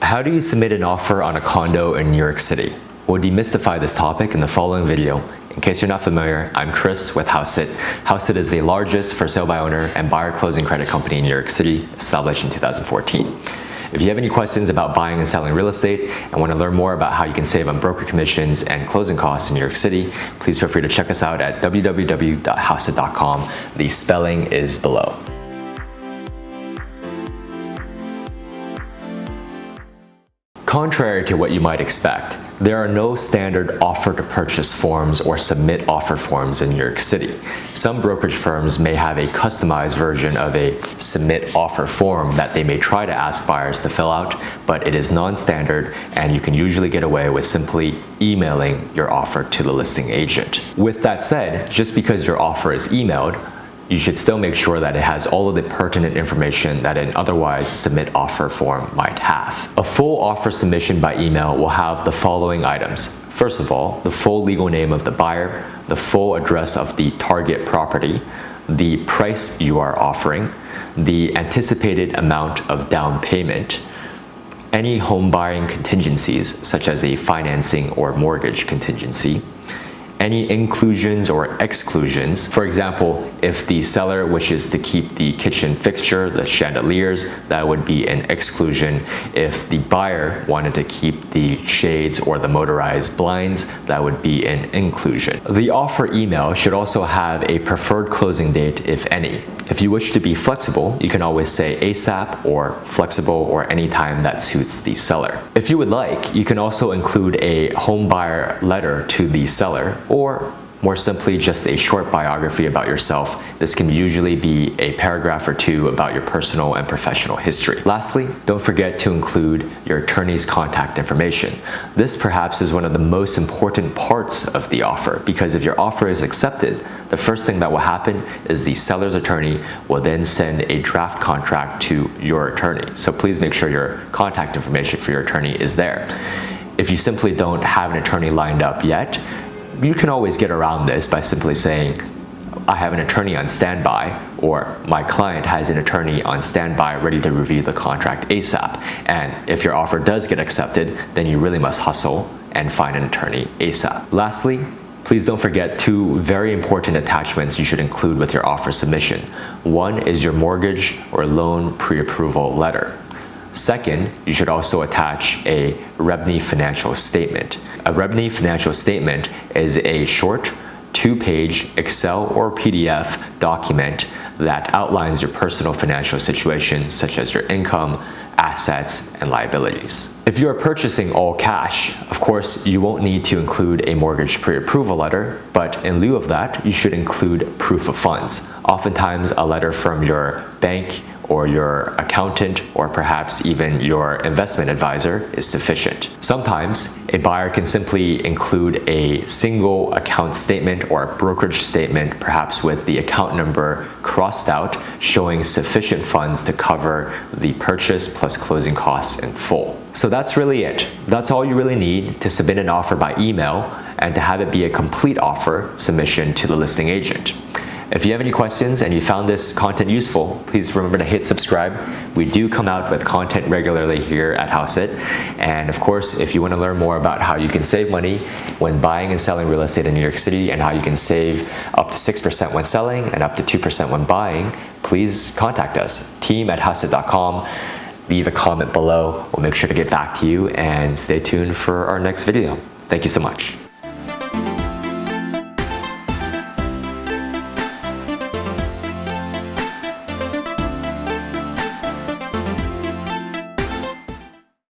How do you submit an offer on a condo in New York City? We'll demystify this topic in the following video. In case you're not familiar, I'm Chris with Hauseit. Hauseit is the largest for sale by owner and buyer closing credit company in New York City, established in 2014. If you have any questions about buying and selling real estate and want to learn more about how you can save on broker commissions and closing costs in New York City, please feel free to check us out at www.hauseit.com. The spelling is below. Contrary to what you might expect, there are no standard offer to purchase forms or submit offer forms in New York City. Some brokerage firms may have a customized version of a submit offer form that they may try to ask buyers to fill out, but it is non-standard and you can usually get away with simply emailing your offer to the listing agent. With that said, just because your offer is emailed, you should still make sure that it has all of the pertinent information that an otherwise submit offer form might have. A full offer submission by email will have the following items. First of all, the full legal name of the buyer, the full address of the target property, the price you are offering, the anticipated amount of down payment, any home buying contingencies such as a financing or mortgage contingency, any inclusions or exclusions. For example, if the seller wishes to keep the kitchen fixture, the chandeliers, that would be an exclusion. If the buyer wanted to keep the shades or the motorized blinds, that would be an inclusion. The offer email should also have a preferred closing date, if any. If you wish to be flexible, you can always say ASAP or flexible or any time that suits the seller. If you would like, you can also include a home buyer letter to the seller, or more simply just a short biography about yourself. This can usually be a paragraph or two about your personal and professional history. Lastly, don't forget to include your attorney's contact information. This perhaps is one of the most important parts of the offer, because if your offer is accepted, the first thing that will happen is the seller's attorney will then send a draft contract to your attorney. So please make sure your contact information for your attorney is there. If you simply don't have an attorney lined up yet, you can always get around this by simply saying, I have an attorney on standby, or my client has an attorney on standby ready to review the contract ASAP. And if your offer does get accepted, then you really must hustle and find an attorney ASAP. Lastly, please don't forget two very important attachments you should include with your offer submission. One is your mortgage or loan pre-approval letter. Second, you should also attach a REBNY financial statement. A REBNY financial statement is a short 2-page Excel or PDF document that outlines your personal financial situation, such as your income, assets, and liabilities. If you are purchasing all cash, of course, you won't need to include a mortgage pre-approval letter, but in lieu of that, you should include proof of funds. Oftentimes, a letter from your bank or your accountant, or perhaps even your investment advisor is sufficient. Sometimes a buyer can simply include a single account statement or a brokerage statement, perhaps with the account number crossed out, showing sufficient funds to cover the purchase plus closing costs in full. So that's really it. That's all you really need to submit an offer by email and to have it be a complete offer submission to the listing agent. If you have any questions and you found this content useful, please remember to hit subscribe. We do come out with content regularly here at Hauseit. And of course, if you want to learn more about how you can save money when buying and selling real estate in New York City, and how you can save up to 6% when selling and up to 2% when buying, please contact us, team@hauseit.com. Leave a comment below. We'll make sure to get back to you, and stay tuned for our next video. Thank you so much.